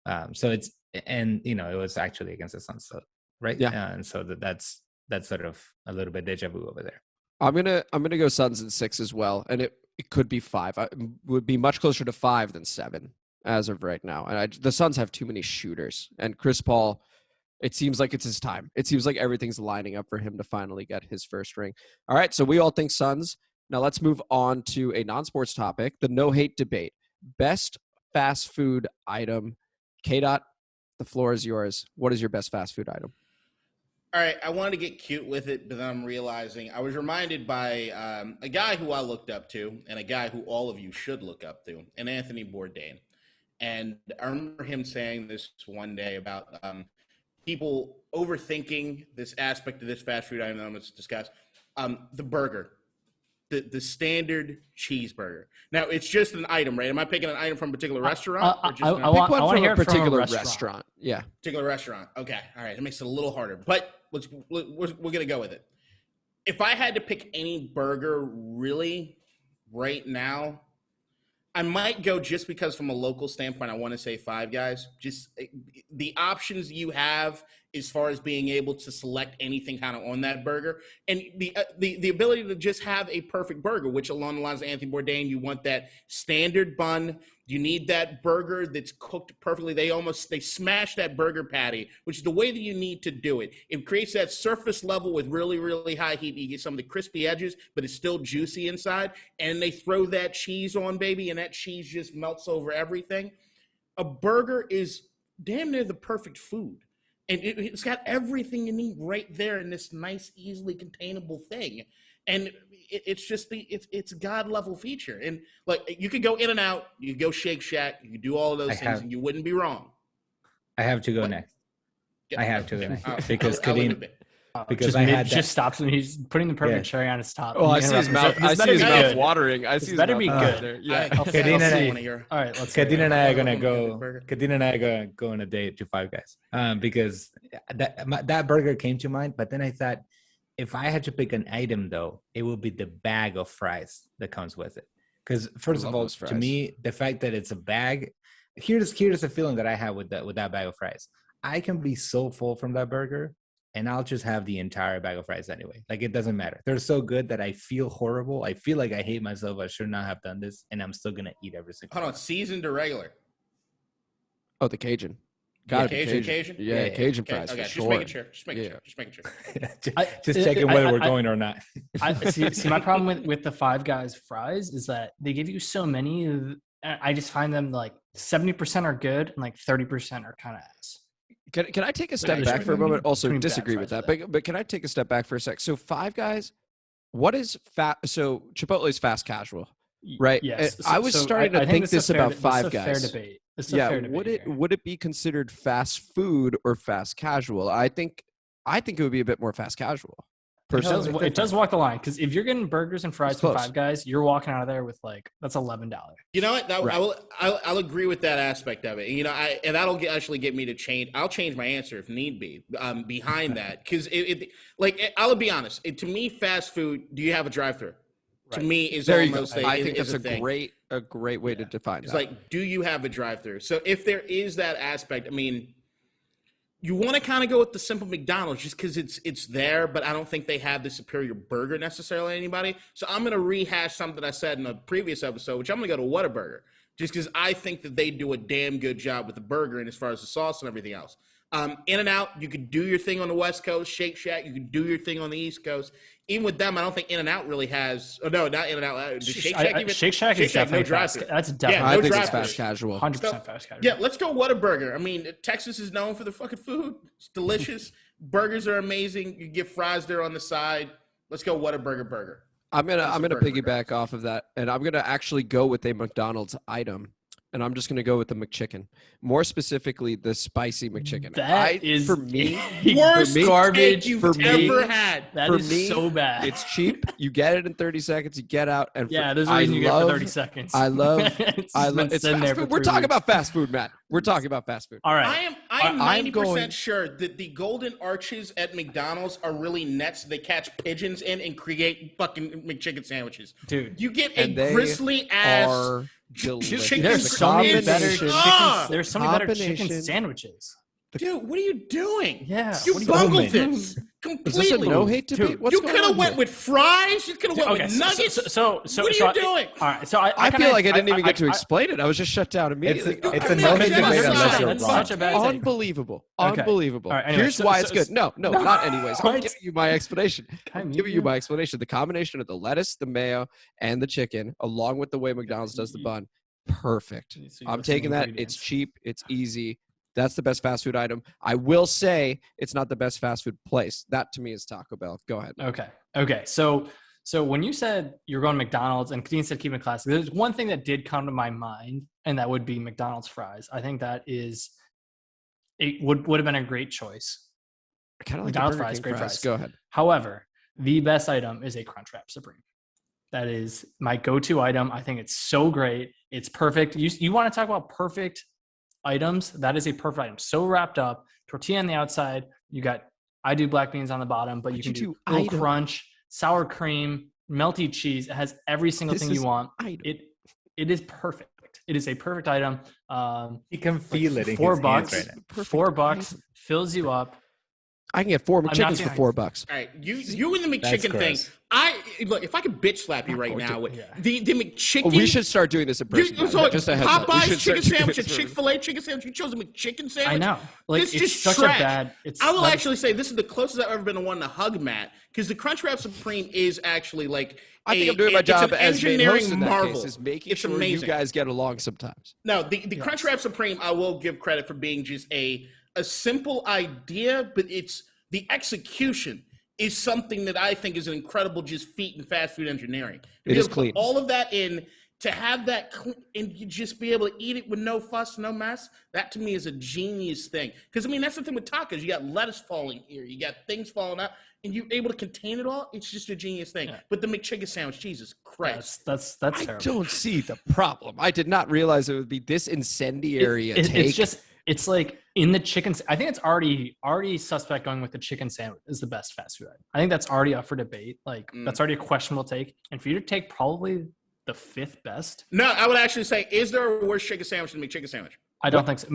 out. So it's, and it was actually against the Suns, so right? Yeah. And so that's sort of a little bit deja vu over there. I'm gonna go Suns in 6 as well, and it could be 5. I would be much closer to 5 than 7 as of right now. And the Suns have too many shooters, and Chris Paul, it seems like it's his time. It seems like everything's lining up for him to finally get his first ring. All right, so we all think Suns. Now let's move on to a non-sports topic, the no-hate debate. Best fast food item. KDot, the floor is yours. What is your best fast food item? All right, I wanted to get cute with it, but then I'm realizing I was reminded by a guy who I looked up to, and a guy who all of you should look up to, and Anthony Bourdain. And I remember him saying this one day about people overthinking this aspect of this fast food item that I'm going to discuss. The burger, the standard cheeseburger. Now, it's just an item, right? Am I picking an item from a particular restaurant? I Pick one from a particular restaurant. Yeah. Particular restaurant. Okay. All right. It makes it a little harder, but we're going to go with it. If I had to pick any burger really right now, I might go, just because from a local standpoint, I want to say Five Guys. Just the options you have as far as being able to select anything kind of on that burger, and the ability to just have a perfect burger, which along the lines of Anthony Bourdain, you want that standard bun. You need that burger that's cooked perfectly. They smash that burger patty, which is the way that you need to do it. It creates that surface level with really, really high heat. You get some of the crispy edges, but it's still juicy inside. And they throw that cheese on, baby, and that cheese just melts over everything. A burger is damn near the perfect food. And it's got everything you need right there in this nice, easily containable thing. And it's just it's God level feature. And like, you could go In and Out, you could go Shake Shack, you could do all of those things, and you wouldn't be wrong. I have to go next. Yeah, I have to go next because Kadeen, because just I had that. just stops when he's putting the perfect cherry on his top. Oh, I see his mouth. I see his mouth watering. I see his better mouth be watering good. there. Yeah. Okay, Kadeen and I- want to hear. All right, let's. Kadeen and I are gonna Burger. go. Kadeen and I are gonna go on a date to Five Guys, because that burger came to mind. But then I thought, if I had to pick an item, though, it would be the bag of fries that comes with it. Because first of all, to me, the fact that it's a bag, here's the feeling that I have with that bag of fries. I can be so full from that burger, and I'll just have the entire bag of fries anyway. Like, it doesn't matter. They're so good that I feel horrible. I feel like I hate myself. I should not have done this, and I'm still gonna eat every single. Hold on, seasoned or regular? Oh, the Cajun. Gotta be Cajun, Cajun. Cajun? Yeah, Cajun Okay, fries okay. for Just sure. making sure. Just making sure. Just making sure. Just checking whether we're going or not. I see my problem with the Five Guys fries is that they give you so many. I just find them like 70% are good and like 30% are kind of ass. Can I take a step Between- back for a moment? Also, between bad disagree with fries that, for but can I take a step back for a sec? So, Five Guys, what is fat? So, Chipotle is fast casual, right? Yes. I was starting to think this about Five Guys. Fair debate. This is a fair debate here. Would it be considered fast food or fast casual? I think it would be a bit more fast casual. Personally, It does walk the line because if you're getting burgers and fries It's from close. Five Guys, you're walking out of there with like that's $11. You know what? That, Right. I'll agree with that aspect of it. You know, and that'll actually get me to change. I'll change my answer if need be behind that because I'll be honest. To me, fast food. Do you have a drive-through? To me, is there you go. almost I think that's a thing. a great way to define It's that. like, do you have a drive-through? So if there is that aspect, I mean, you want to kind of go with the simple McDonald's just because it's there, but I don't think they have the superior burger necessarily anybody. So I'm going to rehash something I said in a previous episode, which I'm going to go to Whataburger, just because I think that they do a damn good job with the burger and as far as the sauce and everything else. In-N-Out, you could do your thing on the West Coast. Shake Shack, you could do your thing on the East Coast. Even with them, I don't think In-N-Out really has. Oh no, not In-N-Out. Does Shake Shack even? Shake Shack is definitely no drive-thru. fast. That's Yeah, definitely I no think it's drive-thru. fast casual. 100% fast casual. Yeah, let's go Whataburger. I mean, Texas is known for the fucking food. It's delicious. Burgers are amazing. You get fries there on the side. Let's go Whataburger burger. I'm gonna burger piggyback off of that, and I'm gonna actually go with a McDonald's item, and I'm just gonna go with the McChicken. More specifically, the spicy McChicken. That is for me. Worst garbage take you've for me. ever had. That for is me, so bad. It's cheap. You get it in 30 seconds. You get out, and Yeah, there's a reason you get it for 30 seconds. I love. It's I been love. It's sitting fast there for food. We're 3 talking weeks. about fast food, Matt. We're talking about fast food. All right. I'm I'm 90% going- sure that the golden arches at McDonald's are really nets they catch pigeons in and create fucking McChicken sandwiches. Dude. You get a And they grisly ass. are delicious. chicken There's The so many better combination- chicken. Ah! There's so many better chicken Combination- sandwiches. Dude, what are you doing? Yeah. You what are bungled doing? this Is completely. this a no hate debate? Dude, What's You going could have on went here? with fries. You could have went Okay, with nuggets. So what are you doing? All right, so I I feel like I didn't even get to explain. explain it. I was just shut down immediately. It's I a mean, no that's hate debate genocide. unless you're That's wrong. such a bad take. Unbelievable. Okay. Unbelievable. All right, anyway, Here's so- why so- it's good. No, not anyways. I'm What? giving you my explanation. Can I I'm mute giving you you? my explanation. The combination of the lettuce, the mayo, and the chicken, along with the way McDonald's does the bun, perfect. So you I'm listen taking to that. It's ingredients. cheap. It's easy. That's the best fast food item. I will say it's not the best fast food place. That to me is Taco Bell. Go ahead. Okay. So when you said you're going to McDonald's and Kadeen said keep it classic, there's one thing that did come to my mind, and that would be McDonald's fries. I think that is it would have been a great choice. I kind of like the McDonald's Burger fries, King great fries. fries. Go ahead. However, the best item is a Crunchwrap Supreme. That is my go-to item. I think it's so great. It's perfect. You want to talk about perfect items? That is a perfect item. So wrapped up, tortilla on the outside. I do black beans on the bottom, but you can do little item? crunch, sour cream, melty cheese. It has every single This thing you is want. item. It is perfect. It is a perfect item. You can feel it in $4 his hands right now. Perfect $4 item. fills you up. I can get 4 not McChickens saying- for $4. All right, you and the That's McChicken thing. gross. Look, if I could bitch slap you right going now, to. Yeah. the McChicken. Oh, we should start doing this in person. You, by the so way. Just a heads up. We Popeye's should chicken start doing sandwich, a this. Chick-fil-A chicken sandwich. You chose a McChicken sandwich. I know. Like This it's just such trash. a bad. It's I will like- actually say this is the closest I've ever been to one to hug Matt because the Crunchwrap Supreme is actually like. I think I'm doing my it's an job as main engineering host in that marvel. case, is making It's sure amazing. you guys get along sometimes. No, the Crunchwrap Supreme, I will give credit for being just a simple idea, but it's the execution is something that I think is an incredible just feat in fast food engineering. To It be is able to put clean. all of that in, to have that and you just be able to eat it with no fuss, no mess. That to me is a genius thing. Because I mean, that's the thing with tacos. You got lettuce falling here, you got things falling out, and you're able to contain it all. It's just a genius thing. Yeah. But the McChicken sandwich, Jesus Christ. That's I terrible. don't see the problem. I did not realize it would be this incendiary a take. It's just it's like in the chicken. I think it's already suspect going with the chicken sandwich is the best fast food item. I think that's already up for debate. Like that's already a questionable take. And for you to take probably the 5th best, No, I would actually say, is there a worse chicken sandwich than McChicken sandwich? I don't think so.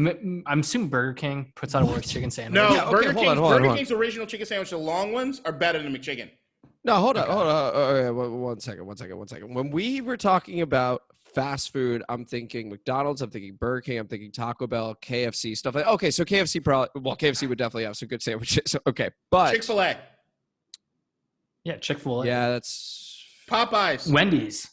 I'm assuming Burger King puts out a worse chicken sandwich. No, Yeah, okay, Burger hold on, King's, hold on, Burger hold on. King's original chicken sandwich, the long ones, are better than McChicken. No, hold on. One second. When we were talking about fast food, I'm thinking McDonald's, I'm thinking Burger King, I'm thinking Taco Bell, KFC, stuff like. Okay, so KFC would definitely have some good sandwiches. Okay, but Chick-fil-A, Yeah, Chick-fil-A. yeah, that's Popeyes, Wendy's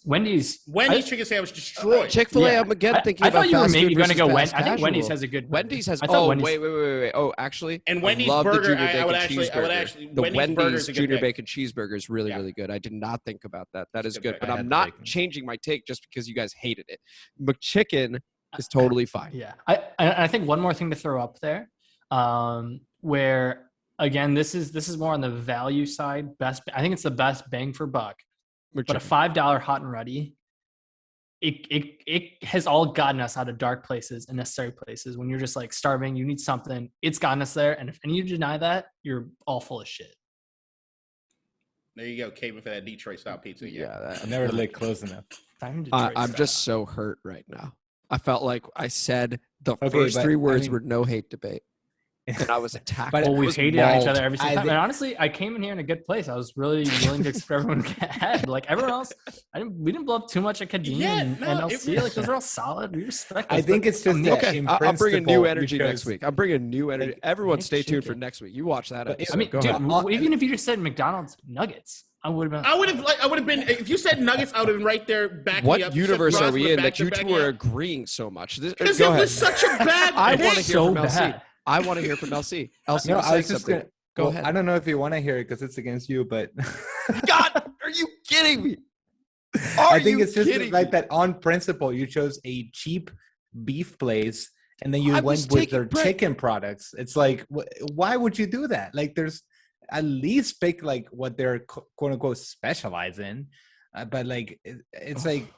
chicken sandwich destroyed. Chick-fil-A. Yeah. I'm again thinking I about thought you were fast maybe food going to versus go fast Wendy's. I think Wendy's casual. has a good burger. Wendy's has. I thought Oh, Wendy's- wait. Oh, actually, And I Wendy's love burger, the junior I would bacon actually- cheeseburger. The Wendy's burger Wendy's is a good junior pick. bacon cheeseburger is really, Yeah. really good. I did not think about that. That is a good good, pick. but I had I'm the not bacon. changing my take just because you guys hated it. McChicken is totally fine. Yeah, I think one more thing to throw up there, where again this is more on the value side. I think it's the best bang for buck. But a McChicken. $5 hot and ready, it has all gotten us out of dark places and necessary places. When you're just like starving, you need something. It's gotten us there, and if any of you deny that, you're all full of shit. There you go, caving for that Detroit style pizza. Yeah, I never lit close enough. Time to Detroit I'm just style. so hurt right now. I felt like I said the Okay, first but, three I words mean- were no hate debate, and I was attacked. But- I Well, we've was hated on each mauled. other every single I time. think- And honestly, I came in here in a good place. I was really willing to expect everyone to get ahead. Like everyone else, we didn't blow up too much at Kadim Yeah, and no, LC. it Like those are all solid. We respect. I those, think but it's just Amit- that Okay, in I'll bring a new principle, energy because- next week. I'm bringing new energy. Everyone, stay tuned for McChicken. next week. You watch that But if- episode. I mean, Go dude, ahead. even if you just said McDonald's nuggets, I would have been. I would have been if you said Nuggets. I would have been right there backing you up. What You said universe Ross are we would've in backed that you back two are up. agreeing so much? Because Go it ahead. was such a bad. I pick. want to hear so from LC. bad. I want to hear from LC. LC, No, was I saying was just something. gonna Go well, ahead. I don't know if you want to hear it because it's against you, but God, are you kidding me? I think you it's just the kidding fact me? that on principle you chose a cheap beef place and then you I went was with taking their bread. chicken products. It's like, why would you do that? Like, there's at least pick like what they're quote unquote specialize in, but like it's like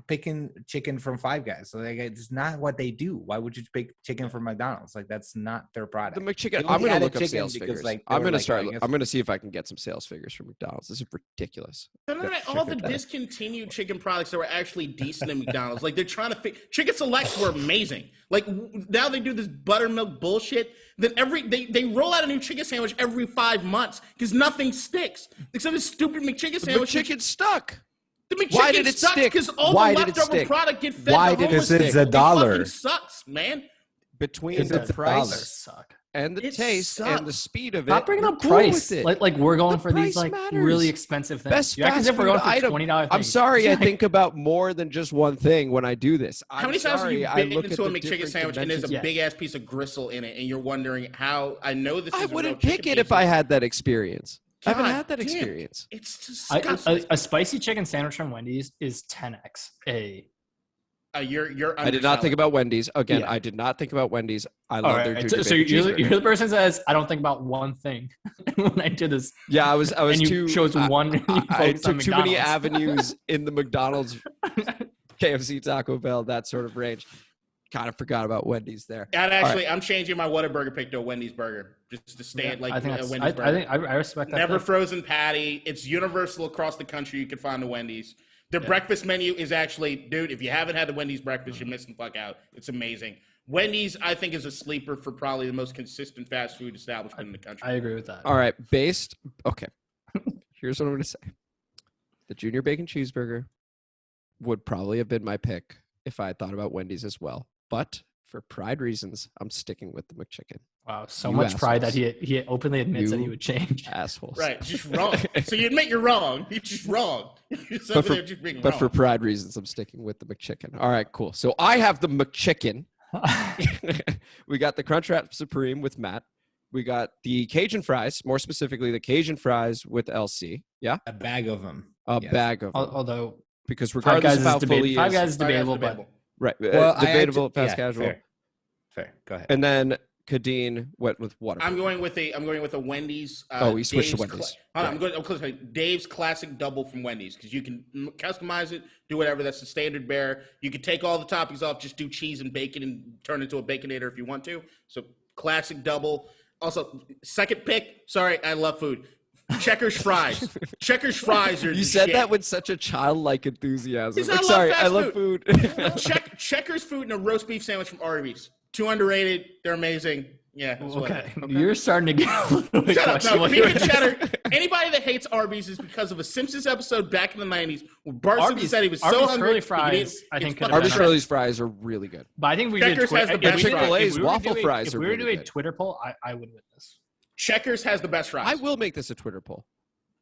picking chicken from Five Guys. So like it's not what they do. Why would you pick chicken from McDonald's? Like that's not their product. The McChicken. They I'm only going to added look up chicken sales because, figures. like, they I'm were going to like, start. I guess- I'm going to see if I can get some sales figures from McDonald's. This is ridiculous. No, all the discontinued chicken products that were actually decent at McDonald's. Like they're trying to chicken selects were amazing. Like now they do this buttermilk bullshit. Then they roll out a new chicken sandwich every 5 months because nothing sticks except this stupid McChicken The sandwich. McChicken stuck. The McChicken Why did it sucks stick? because all Why the did it leftover stick? product get fed Why to did it homeless stick? people. It's $1. It fucking sucks, man. Between It's the a price dollar. suck. and the It taste and the sucks. speed of it. Stop bringing we're up cool price. with it. Like we're going The for these price like matters. really expensive things. Best You act as fast if we're food going for item. $20 I'm things. sorry, I Like, think about more than just one thing when I do this. How many times have you I bitten look at into a the McChicken different sandwich and there's a dimensions. big ass piece of gristle in it, and you're wondering how? I know this. I Isn't wouldn't real pick chicken it if pizza. I had that experience. I haven't God had that damn. experience. It's disgusting. a spicy chicken sandwich from Wendy's is 10x. You're. I did not think about Wendy's. Again, Yeah. I did not think about Wendy's. I All love right, their so, junior so bacon you're, cheeseburger. you're the person that says I don't think about one thing when I did this. Yeah, I was and you too. chose one. You I focused on took too many McDonald's. avenues in the McDonald's, KFC, Taco Bell, that sort of range. Kind of forgot about Wendy's there. And actually, I'm changing my Whataburger pick to a Wendy's burger, just to stay at like I think a that's, Wendy's I burger. think I respect that. Never pick. frozen patty. It's universal across the country. You can find the Wendy's. Their breakfast menu is actually, dude, if you haven't had the Wendy's breakfast, you're missing the fuck out. It's amazing. Wendy's, I think, is a sleeper for probably the most consistent fast food establishment in the country. I agree with that. All right, okay. Here's what I'm going to say. The junior bacon cheeseburger would probably have been my pick if I had thought about Wendy's as well. But for pride reasons, I'm sticking with the McChicken. Wow, so You much pride that assholes. he openly admits that he You would change. Assholes. Right, just wrong. So you admit you're wrong. You're just wrong. You're just But over for, there just being but wrong. for pride reasons, I'm sticking with the McChicken. All right, cool. So I have the McChicken. We got the Crunchwrap Supreme with Matt. We got the Cajun fries, more specifically the Cajun fries with LC. Yeah, A bag of them. a Yes. bag of them. Although Because Five regardless Guys of is how full he Five is, Guys is debatable, but right, Well, debatable, fast casual, Fair. Go ahead. and then Kadeen went with water. I'm going with a Wendy's. Oh, he switched to Dave's Wendy's. Hold on, I'm close to Dave's classic double from Wendy's because you can customize it, do whatever. That's the standard bear. You can take all the toppings off, just do cheese and bacon, and turn it into a baconator if you want to. So classic double. Also, second pick. Sorry, I love food. Checkers fries. Checkers fries are. You the said shit. that with such a childlike enthusiasm. Because I love Sorry, fast I love food. Checkers food and a roast beef sandwich from Arby's. Too underrated. They're amazing. Yeah, that's what it Okay. is. You're starting to get a little bit Shut up. No, questionable beef here. and cheddar. Anybody that hates Arby's is because of a Simpsons episode back in the 90s where Bart Simpson said he was so Arby's hungry. curly he could eat- fries, I think, it's could have fucking Arby's been trash. Shirley's fries are really good. But I think we Checkers did has the if best we did- fries. if Chick-fil-A's we were to waffle do a- fries If are we were to really do a good. Twitter poll, I would win this. Checkers has the best fries. I will make this a Twitter poll.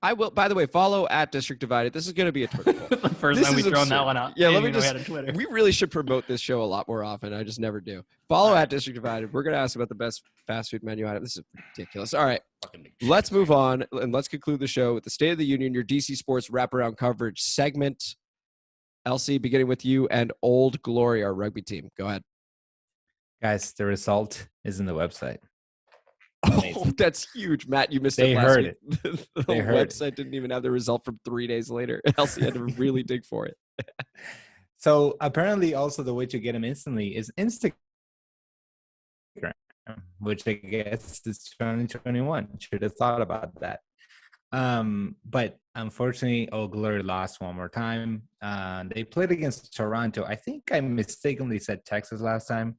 I will. By the way, follow @DistrictDivided. This is going to be a Twitter poll. The first This time we is thrown absurd. that one out. Yeah, I let didn't me even know we just. had a Twitter. We really should promote this show a lot more often. I just never do. Follow @DistrictDivided. We're going to ask about the best fast food menu item. This is ridiculous. All right, Fucking big let's cheese. move on and let's conclude the show with the State of the Union, your DC Sports wraparound coverage segment. LC, beginning with you and Old Glory, our rugby team. Go ahead. Guys, the result is in the website. Oh, Amazing. that's huge, Matt. You missed They it last heard week. it. The They heard it. website didn't even have the result from 3 days later. LC had to really dig for it. So apparently, also the way to get them instantly is Instagram, which I guess is 2021. Should have thought about that. But unfortunately, Old Glory lost one more time. They played against Toronto. I think I mistakenly said Texas last time.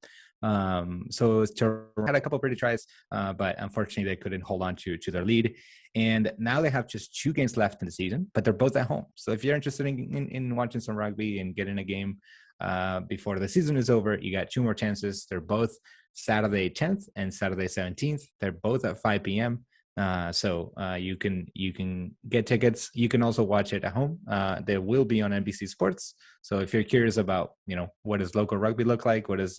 So it was Toronto had a couple of pretty tries, but unfortunately they couldn't hold on to their lead. And now they have just 2 games left in the season, but they're both at home. So if you're interested in watching some rugby and getting a game before the season is over, you got 2 more chances. They're both Saturday 10th and Saturday 17th. They're both at 5 p.m. So you can get tickets. You can also watch it at home. They will be on NBC Sports. So if you're curious about, what does local rugby look like, what does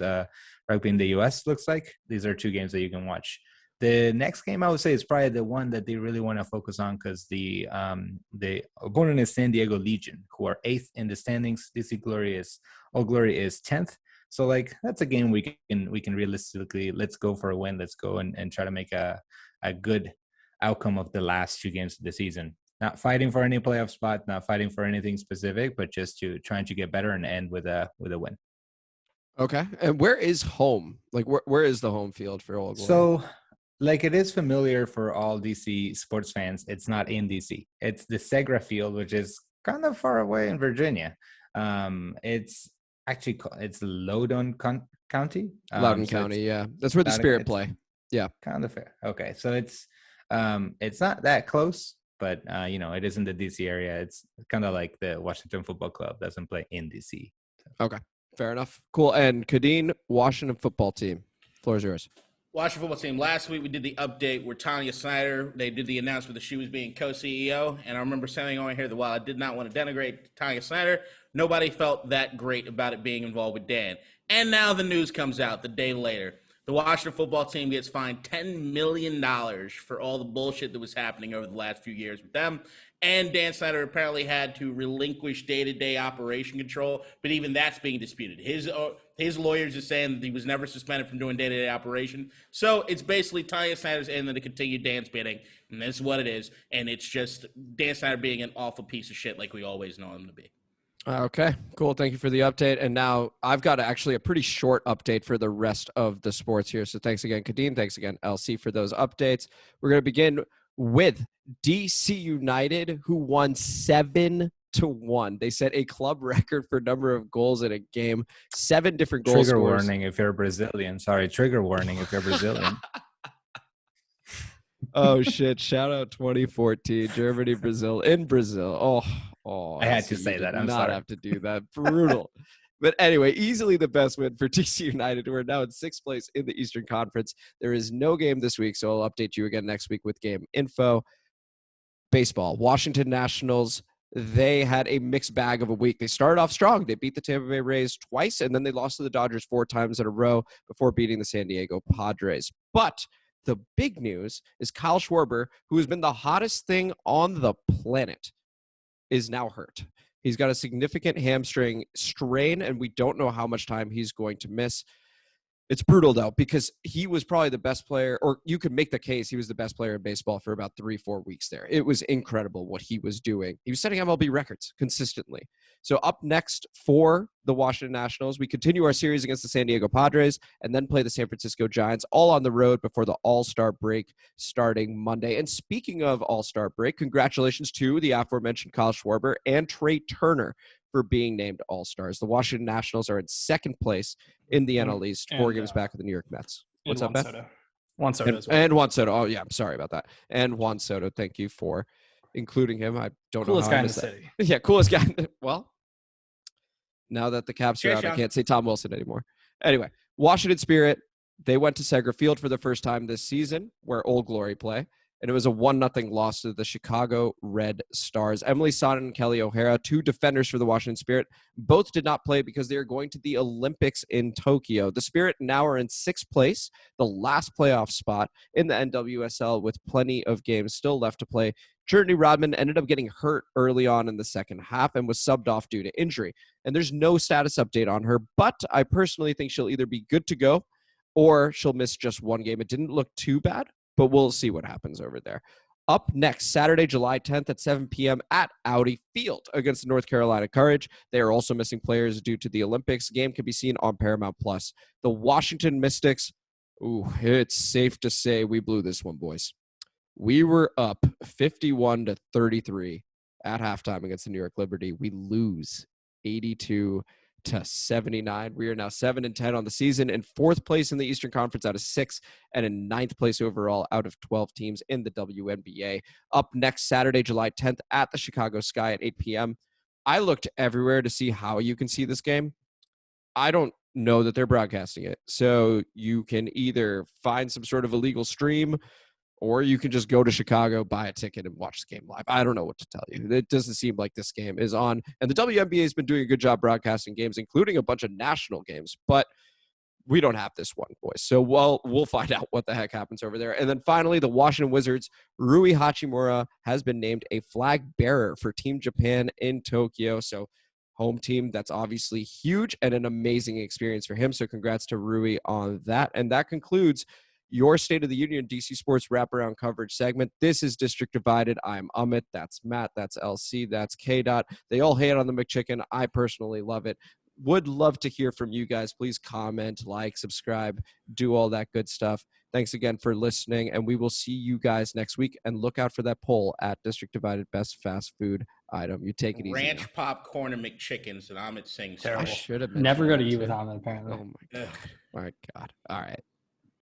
rugby in the US looks like, these are 2 games that you can watch. The next game I would say is probably the one that they really want to focus on because the opponent is San Diego Legion, who are 8th in the standings. Old Glory is 10th. So that's a game we can realistically, let's go for a win. Let's go and try to make a good outcome of the last 2 games of the season. Not fighting for any playoff spot, not fighting for anything specific, but just trying to get better and end with a win. Okay. And where is home? Where is the home field for Old Glory? So it is familiar for all DC sports fans. It's not in DC. It's the Segra Field, which is kind of far away in Virginia. It's Loudoun County. Loudoun County, yeah. That's where the Spirit play. Yeah. Kind of fair. Okay. So it's not that close, but it is in the DC area. It's kind of like the Washington Football Club doesn't play in DC. So. Okay. Fair enough. Cool. And Kadeen, Washington football team. Floor is yours. Washington football team. Last week we did the update where Tanya Snyder, they did the announcement that she was being co-CEO. And I remember saying on here that while I did not want to denigrate Tanya Snyder, nobody felt that great about it being involved with Dan. And now the news comes out the day later. The Washington football team gets fined $10 million for all the bullshit that was happening over the last few years with them. And Dan Snyder apparently had to relinquish day-to-day operation control, but even that's being disputed. His lawyers are saying that he was never suspended from doing day-to-day operation. So it's basically Tanya Snyder's and then to continue Dan's bidding, and that's what it is. And it's just Dan Snyder being an awful piece of shit like we always know him to be. Okay, cool. Thank you for the update. And now I've got actually a pretty short update for the rest of the sports here. So thanks again, Kadeen. Thanks again, LC, for those updates. We're going to begin with DC United, who won 7-1. They set a club record for number of goals in a game. 7 different goal Trigger scorers. warning if you're Brazilian. Sorry, trigger warning if you're Brazilian. Oh, shit. Shout out 2014. Germany, Brazil. In Brazil. Oh, I had to LC, say you that. did I'm not sorry. have to do that. Brutal. But anyway, easily the best win for DC United, who are now in 6th place in the Eastern Conference. There is no game this week, so I'll update you again next week with game info. Baseball. Washington Nationals, they had a mixed bag of a week. They started off strong. They beat the Tampa Bay Rays twice, and then they lost to the Dodgers 4 times in a row before beating the San Diego Padres. But the big news is Kyle Schwarber, who has been the hottest thing on the planet, is now hurt. He's got a significant hamstring strain, and we don't know how much time he's going to miss. It's brutal, though, because he was probably the best player, or you could make the case he was the best player in baseball for about 3-4 weeks there. It was incredible what he was doing. He was setting MLB records consistently. So up next for the Washington Nationals, we continue our series against the San Diego Padres and then play the San Francisco Giants all on the road before the All-Star break starting Monday. And speaking of All-Star break, congratulations to the aforementioned Kyle Schwarber and Trey Turner for being named All-Stars. The Washington Nationals are in 2nd place in the NL East, 4 games back with the New York Mets. What's up, Ben? Juan Soto And, as well. and Juan Soto. Oh, yeah. I'm sorry about that. And Juan Soto, thank you for including him. I don't Coolest know how guy I in the missed that. city. Yeah, coolest guy. Well, now that the Caps are Cheers, out, I Sean. can't say Tom Wilson anymore. Anyway, Washington Spirit, they went to Segra Field for the first time this season, where Old Glory play, and it was a 1-0 loss to the Chicago Red Stars. Emily Sonnet and Kelly O'Hara, 2 defenders for the Washington Spirit, both did not play because they are going to the Olympics in Tokyo. The Spirit now are in 6th place, the last playoff spot in the NWSL, with plenty of games still left to play. Journey Rodman ended up getting hurt early on in the second half and was subbed off due to injury. And there's no status update on her, but I personally think she'll either be good to go or she'll miss just one game. It didn't look too bad, but we'll see what happens over there. Up next, Saturday, July 10th at 7 p.m. at Audi Field against the North Carolina Courage. They are also missing players due to the Olympics. Game can be seen on Paramount+. The Washington Mystics, it's safe to say we blew this one, boys. We were up 51-33 at halftime against the New York Liberty. We lose 82-79. We are now 7-10 on the season, in 4th place in the Eastern Conference out of 6, and in 9th place overall out of 12 teams in the WNBA. Up next Saturday, July 10th at the Chicago Sky at 8 p.m. I looked everywhere to see how you can see this game. I don't know that they're broadcasting it. So you can either find some sort of illegal stream, or you can just go to Chicago, buy a ticket, and watch the game live. I don't know what to tell you. It doesn't seem like this game is on. And the WNBA has been doing a good job broadcasting games, including a bunch of national games. But we don't have this one, boys. So we'll find out what the heck happens over there. And then finally, the Washington Wizards, Rui Hachimura has been named a flag bearer for Team Japan in Tokyo. So home team, that's obviously huge and an amazing experience for him. So congrats to Rui on that. And that concludes your State of the Union DC Sports wraparound coverage segment. This is District Divided. I'm Amit. That's Matt. That's LC. That's KDot. They all hate on the McChicken. I personally love it. Would love to hear from you guys. Please comment, like, subscribe, do all that good stuff. Thanks again for listening, and we will see you guys next week. And look out for that poll at District Divided Best Fast Food Item. You take it easy. Ranch popcorn and McChickens, and Amit sings. Terrible. I should have Never go to mentioned eat that with too. Amit, apparently. Oh my God. All right.